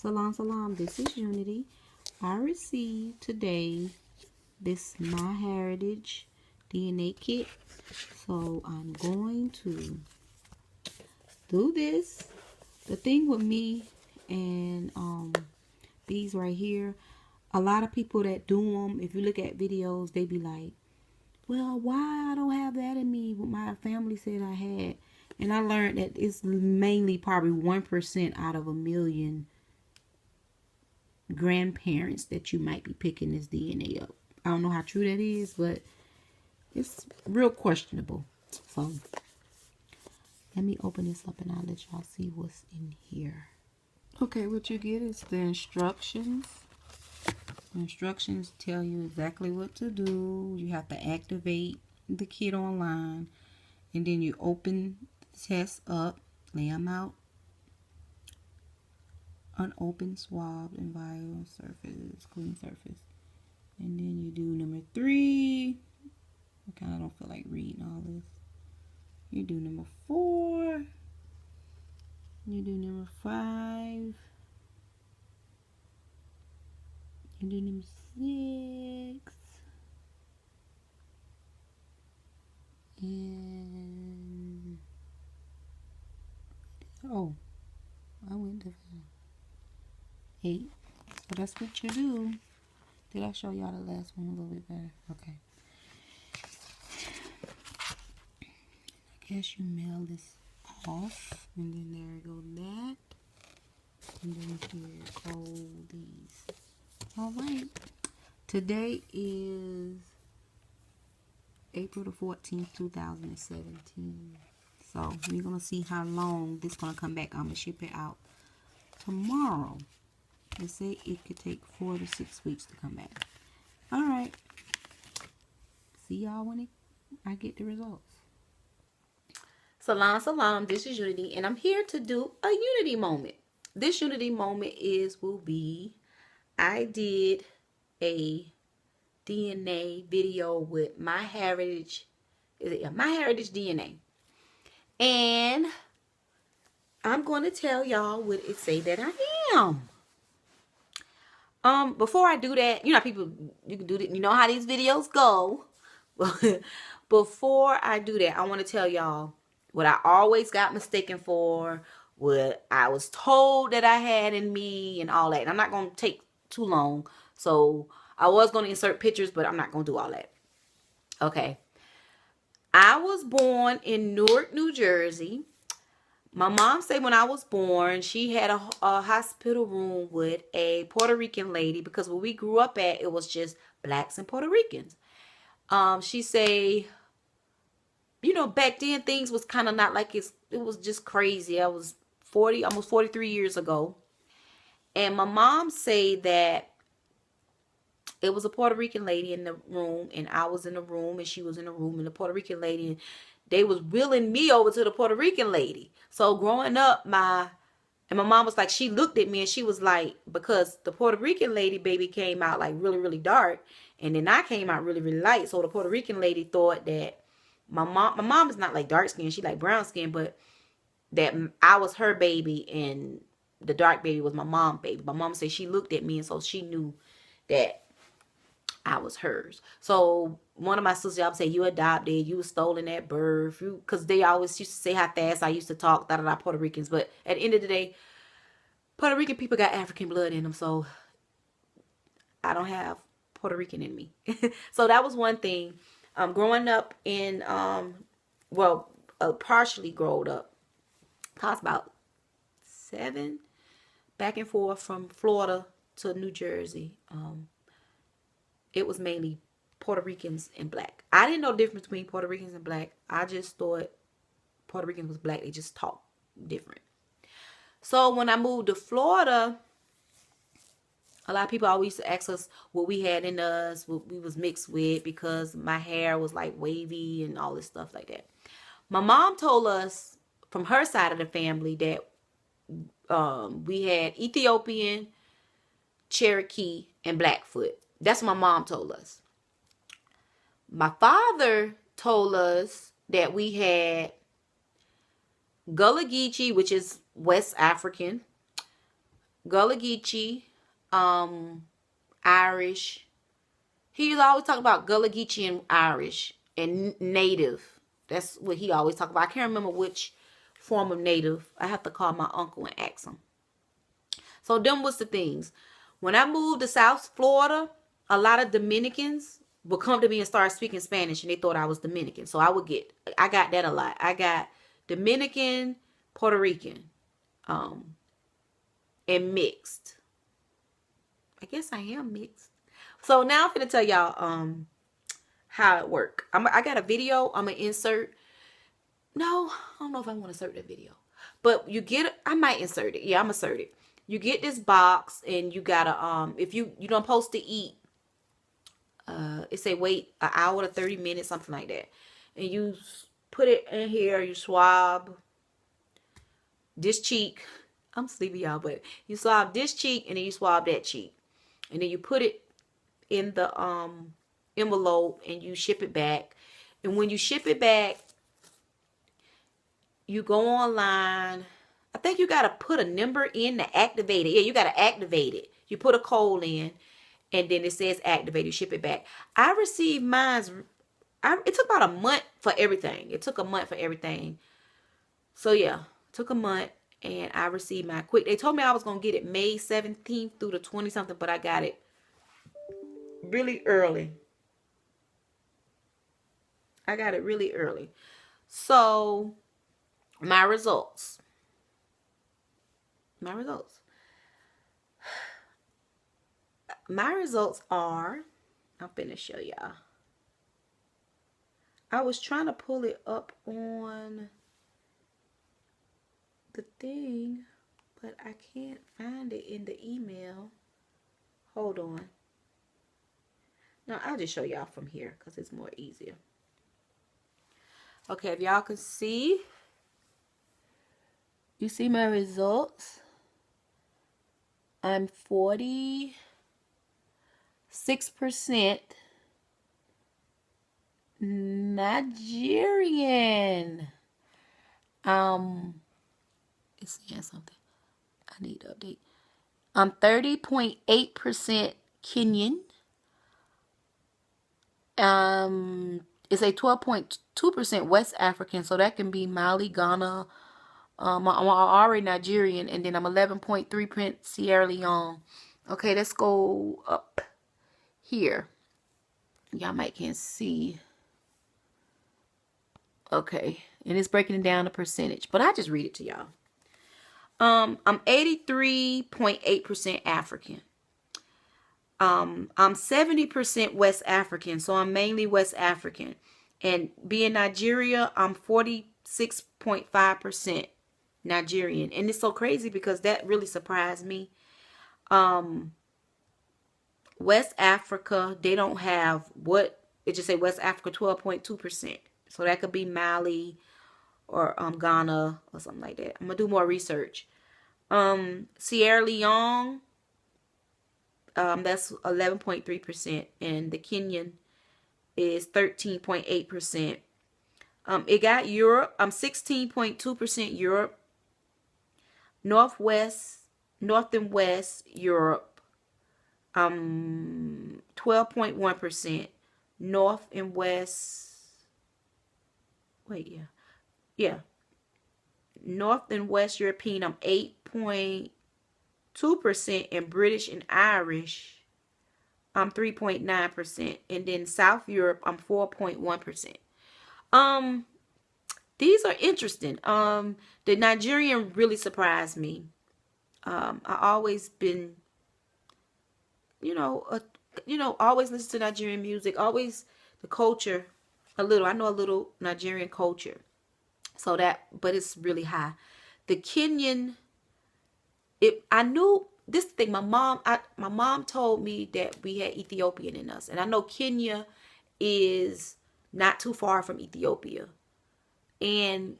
Salam, this is Unity. I received today this MyHeritage DNA kit. So I'm going to do this. The thing with me and these right here, a lot of people that do them, if you look at videos, they be like, well, why I don't have that in me? What my family said I had. And I learned that it's mainly probably 1% out of a million grandparents that you might be picking this DNA up. I don't know how true that is, but it's real questionable. So let me open this up and I'll let y'all see what's in here. Okay, what you get is the instructions. The instructions tell you exactly what to do. You have to activate the kit online, and then you open the tests up, lay them out, unopened, swabbed, and vial surface, clean surface. And then you do number 3. I kind of don't feel like reading all this. You do number 4. You do number 5. You do number 6. And oh, I went to 8. So that's what you do. Did I show y'all the last one a little bit better? Okay. I guess you mail this off, and then there go that, and then here go these. All right. Today is April the 14th, 2017. So we're gonna see how long this gonna come back. I'm gonna ship it out tomorrow. They say it could take 4 to 6 weeks to come back. All right. See y'all when I get the results. Salam, this is Unity, and I'm here to do a Unity moment. This Unity moment will be, I did a DNA video with MyHeritage. Is it MyHeritage DNA? And I'm going to tell y'all what it say that I am. Before I do that, you know, people, you can do that. You know how these videos go. Before I do that, I want to tell y'all what I always got mistaken for, what I was told that I had in me, and all that. And I'm not going to take too long. So I was going to insert pictures, but I'm not going to do all that. Okay. I was born in Newark, New Jersey. My mom said when I was born, she had a hospital room with a Puerto Rican lady, because where we grew up at, it was just blacks and Puerto Ricans. She say, you know, back then things was kind of not like it was just crazy. I was 40, almost 43 years ago. And my mom say that it was a Puerto Rican lady in the room, and I was in the room, and she was in the room, and the Puerto Rican lady, and they was wheeling me over to the Puerto Rican lady. So growing up, my mom was like, she looked at me and she was like, because the Puerto Rican lady baby came out like really, really dark, and then I came out really, really light. So the Puerto Rican lady thought that my mom is not like dark skin, she like brown skin, but that I was her baby and the dark baby was my mom's baby. My mom said she looked at me, and so she knew that I was hers. So one of my sisters always say, you adopted, you was stolen at birth, because they always used to say how fast I used to talk, Puerto Ricans. But at the end of the day, Puerto Rican people got African blood in them, so I don't have Puerto Rican in me. So that was one thing. Growing up in, partially growed up, I was about 7, back and forth from Florida to New Jersey. It was mainly Puerto Ricans and black. I didn't know the difference between Puerto Ricans and black. I just thought Puerto Ricans was black. They just talk different. So when I moved to Florida, a lot of people always used to ask us what we had in us, what we was mixed with, because my hair was like wavy and all this stuff like that. My mom told us from her side of the family that we had Ethiopian, Cherokee, and Blackfoot. That's what my mom told us. My father told us that we had Gullah Geechee, which is West African, Gullah Geechee, Irish. He was always talking about Gullah Geechee and Irish and Native. That's what he always talked about. I can't remember which form of Native. I have to call my uncle and ask him. So them was the things. When I moved to South Florida, a lot of Dominicans would come to me and start speaking Spanish, and they thought I was Dominican. So I got that a lot. I got Dominican, Puerto Rican, and mixed. I guess I am mixed. So now I'm gonna tell y'all how it work. I got a video I'm gonna insert. No, I don't know if I want to insert that video. But you get, I might insert it. Yeah, I'm gonna insert it. You get this box and you gotta if you don't supposed to eat, it say wait an hour to 30 minutes, something like that. And you put it in here, you swab this cheek. I'm sleepy, y'all, but you swab this cheek and then you swab that cheek. And then you put it in the envelope and you ship it back. And when you ship it back, you go online. I think you got to put a number in to activate it. Yeah, you got to activate it. You put a code in and then it says activate. You ship it back. I received mine's. It took about a month for everything. It took a month for everything. So yeah, took a month and I received mine quick. They told me I was going to get it May 17th through the 20 something, but I got it really early. I got it really early. So my results. My results are, I'm finna show y'all. I was trying to pull it up on the thing, but I can't find it in the email. Hold on. No, I'll just show y'all from here because it's more easier. Okay, if y'all can see, you see my results. I'm 46% Nigerian. It's saying something. I need to update. I'm 30.8% Kenyan. It's a 12.2% West African, so that can be Mali, Ghana. I'm already Nigerian, and then I'm 11.3% Sierra Leone. Okay, let's go up here. Y'all might can't see. Okay, and it's breaking it down to percentage, but I just read it to y'all. I'm 83.8% African. I'm 70% West African, so I'm mainly West African. And being Nigeria, I'm 46.5% Nigerian. And it's so crazy because that really surprised me. West Africa, they don't have what, it just say West Africa 12.2%. So that could be Mali or Ghana or something like that. I'm going to do more research. Sierra Leone, that's 11.3%. And the Kenyan is 13.8%. It got Europe. I'm 16.2% Europe. North and West Europe. 12.1%. North and West. Wait, yeah. North and West European, I'm 8.2%, and British and Irish, I'm 3.9%, and then South Europe, I'm 4.1%. These are interesting. The Nigerian really surprised me. I always been, always listen to Nigerian music, always the culture, I know a little Nigerian culture. So but it's really high. The Kenyan, I knew this thing. My mom told me that we had Ethiopian in us, and I know Kenya is not too far from Ethiopia, and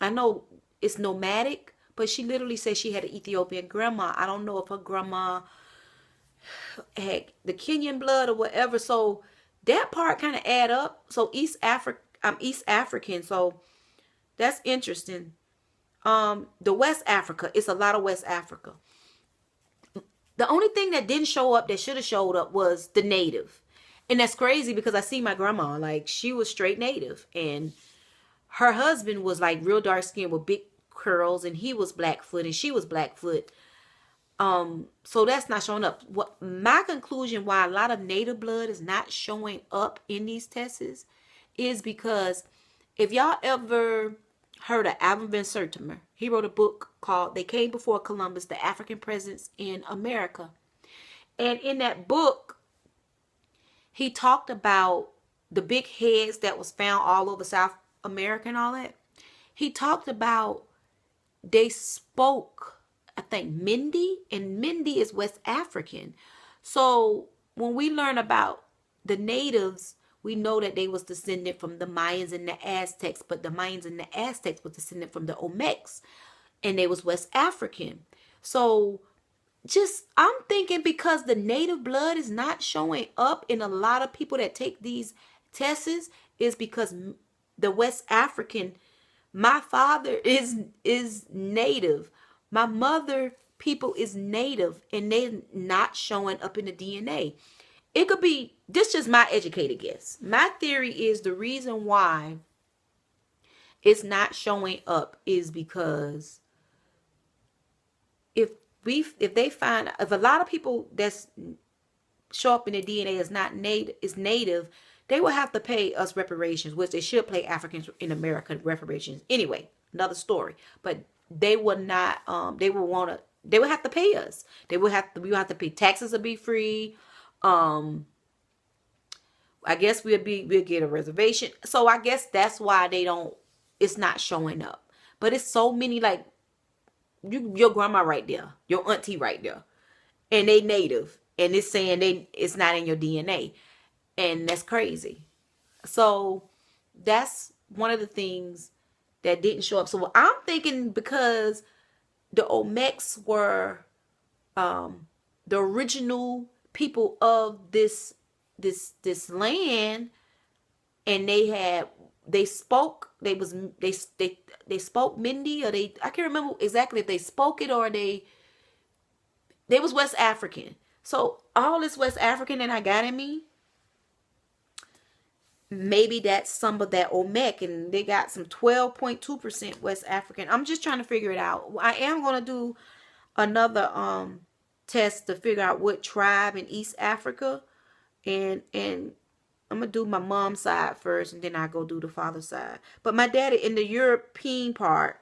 I know it's nomadic. But she literally said she had an Ethiopian grandma. I don't know if her grandma had the Kenyan blood or whatever. So that part kind of add up. So I'm East African, so that's interesting. The West Africa, it's a lot of West Africa. The only thing that didn't show up that should have showed up was the native. And that's crazy because I see my grandma, like she was straight native, and her husband was like real dark skin with big curls, and he was Blackfoot and she was Blackfoot. So that's not showing up. What my conclusion why a lot of native blood is not showing up in these tests is because if y'all ever heard of Alvin Van Sertimer, he wrote a book called They Came Before Columbus, The African Presence in America. And in that book, he talked about the big heads that was found all over South America and all that. He talked about they spoke, I think, Mindi, and Mindi is West African. So when we learn about the natives, we know that they was descended from the Mayans and the Aztecs, but the Mayans and the Aztecs was descended from the Olmecs, and they was West African. So just, I'm thinking because the native blood is not showing up in a lot of people that take these tests is because the West African, my father is native. My mother people is native, and they're not showing up in the DNA. It could be, this is just my educated guess. My theory is the reason why it's not showing up is because if they find, if a lot of people that's show up in the DNA is native, they will have to pay us reparations, which they should pay Africans in America reparations anyway. Another story, but they would not. They would have to pay us. We would have to pay taxes to be free. I guess we'll get a reservation. So I guess that's why it's not showing up. But it's so many, like your grandma right there, your auntie right there, and they native, and it's saying it's not in your DNA, and that's crazy. So that's one of the things that didn't show up. So I'm thinking because the Olmecs were the original people of this land, and they spoke Mindi, or I can't remember exactly if they spoke it or they was West African. So all this West African that I got in me, maybe that's some of that Olmec, and they got some 12.2% West African. I'm just trying to figure it out. I am going to do another test to figure out what tribe in East Africa, and I'm going to do my mom's side first, and then I go do the father's side. But my daddy, in the European part,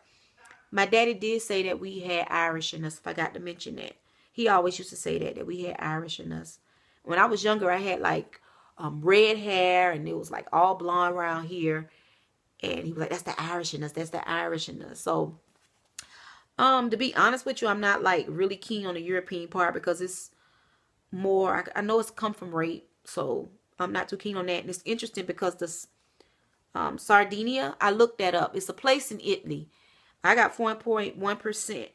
my daddy did say that we had Irish in us. If I got to mention that. He always used to say that we had Irish in us. When I was younger, I had like red hair, and it was like all blonde around here. And he was like, that's the Irish in us. That's the Irish in us. So, to be honest with you, I'm not like really keen on the European part because it's more, I know it's come from rape. So I'm not too keen on that. And it's interesting because this Sardinia, I looked that up. It's a place in Italy. I got 4.1%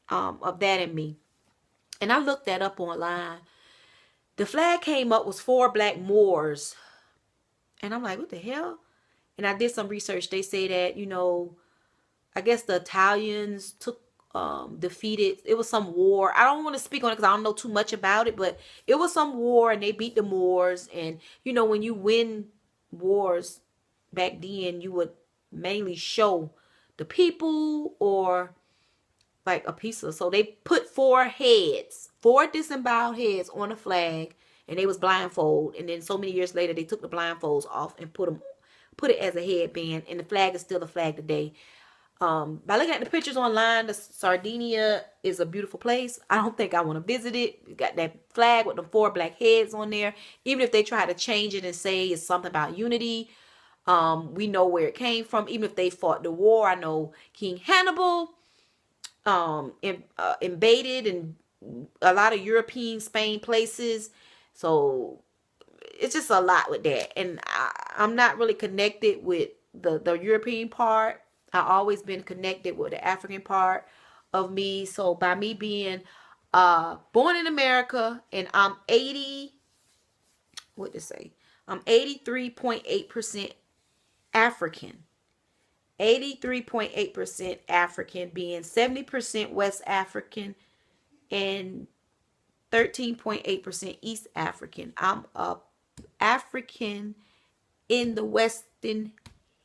of that in me. And I looked that up online. The flag came up was 4 black Moors. And I'm like, what the hell? And I did some research. They say that, I guess the Italians defeated, it was some war. I don't want to speak on it because I don't know too much about it, but it was some war and they beat the Moors. And, when you win wars back then, you would mainly show the people or like a piece of, so they put 4 disemboweled heads on a flag, and they was blindfold, and then so many years later they took the blindfolds off and put it as a headband, and the flag is still the flag today. By looking at the pictures online, the Sardinia is a beautiful place. I don't think I want to visit it. You got that flag with the 4 black heads on there. Even if they try to change it and say it's something about unity, we know where it came from. Even if they fought the war, I know King Hannibal invaded and a lot of European Spain places. So it's just a lot with that. And I'm not really connected with the European part. I always been connected with the African part of me. So by me being born in America, and I'm 83.8% African. 83.8% African, being 70% West African and 13.8% East African. I'm a African in the Western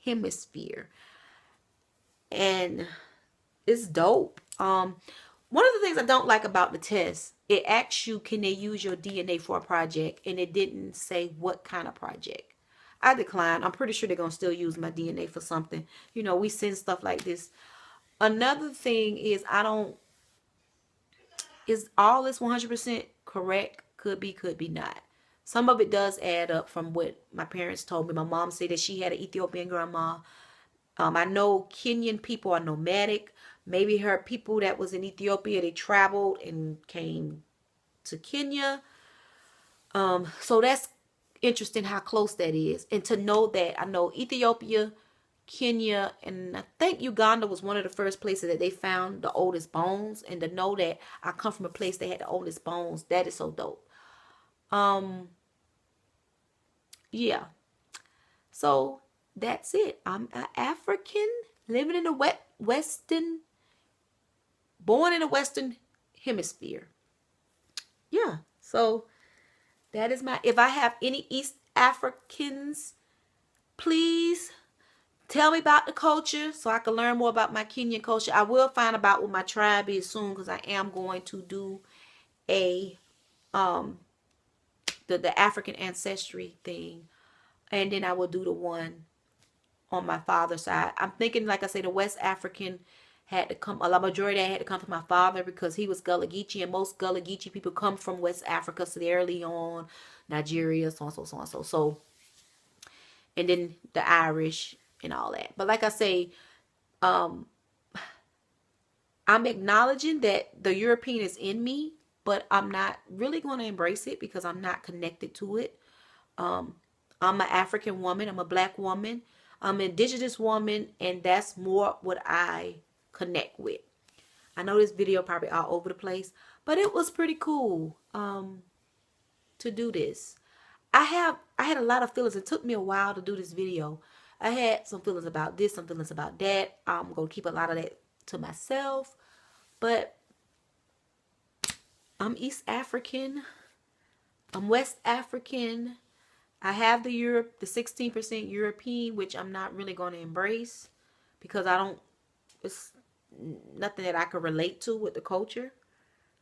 Hemisphere. And it's dope. One of the things I don't like about the test, it asks you, can they use your DNA for a project? And it didn't say what kind of project. I declined. I'm pretty sure they're going to still use my DNA for something. You know, we send stuff like this. Another thing is is all this 100% correct? Could be not. Some of it does add up from what my parents told me. My mom said that she had an Ethiopian grandma. I know Kenyan people are nomadic. Maybe her people that was in Ethiopia, they traveled and came to Kenya. So that's interesting how close that is. And to know that, I know Ethiopia, Kenya, and I think Uganda was one of the first places that they found the oldest bones. And to know that I come from a place that had the oldest bones, that is so dope. Yeah. So that's it. I'm an African living in the Western, born in the Western Hemisphere. Yeah. So that is my, if I have any East Africans, please tell me about the culture so I can learn more about my Kenyan culture. I will find about what my tribe is soon, because I am going to do a the African ancestry thing. And then I will do the one on my father's side. I'm thinking, like I say, the West African had to come, a lot majority that had to come from my father, because he was Gullah Geechee, and most Gullah Geechee people come from West Africa, Sierra Leone, Nigeria, so and so, so and so. So, and then the Irish and all that. But like I say, I'm acknowledging that the European is in me, but I'm not really going to embrace it because I'm not connected to it. I'm an African woman. I'm a black woman. I'm an indigenous woman, and that's more what I connect with. I know this video probably all over the place, but it was pretty cool to do this. I had a lot of feelings. It took me a while to do this video. I had some feelings about this, some feelings about that. I'm going to keep a lot of that to myself. But I'm East African. I'm West African. I have the 16% European, which I'm not really going to embrace because it's nothing that I can relate to with the culture.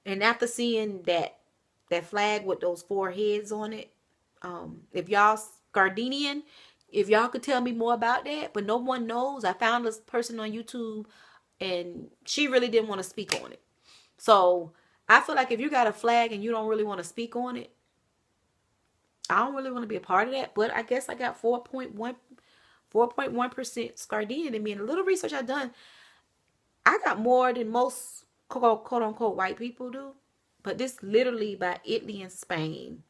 And after seeing that flag with those 4 heads on it, if y'all Gardenian, if y'all could tell me more about that, but no one knows. I found this person on YouTube and she really didn't want to speak on it. So I feel like if you got a flag and you don't really want to speak on it, I don't really want to be a part of that. But I guess I got 4.1% Scardinian in me. And a little research I've done, I got more than most quote unquote white people do. But this literally by Italy and Spain.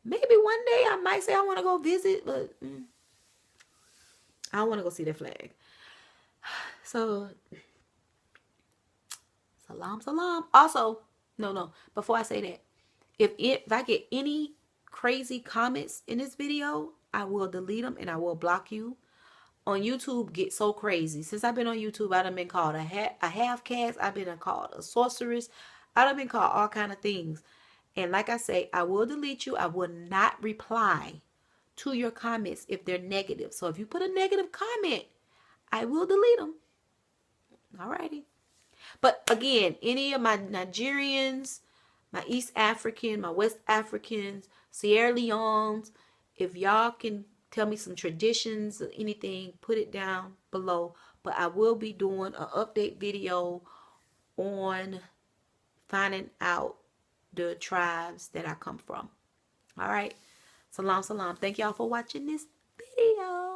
Maybe one day I might say I want to go visit, but I don't want to go see that flag. So, salam. Also, no. Before I say that, if I get any crazy comments in this video, I will delete them and I will block you. On YouTube, get so crazy. Since I've been on YouTube, I done been called a half caste. I've been called a sorceress. I done been called all kind of things. And like I say, I will delete you. I will not reply to your comments if they're negative. So if you put a negative comment, I will delete them. Alrighty. But again, any of my Nigerians, my East African, my West Africans, Sierra Leones, if y'all can tell me some traditions or anything, put it down below. But I will be doing an update video on finding out the tribes that I come from. All right. Salam. Thank y'all for watching this video.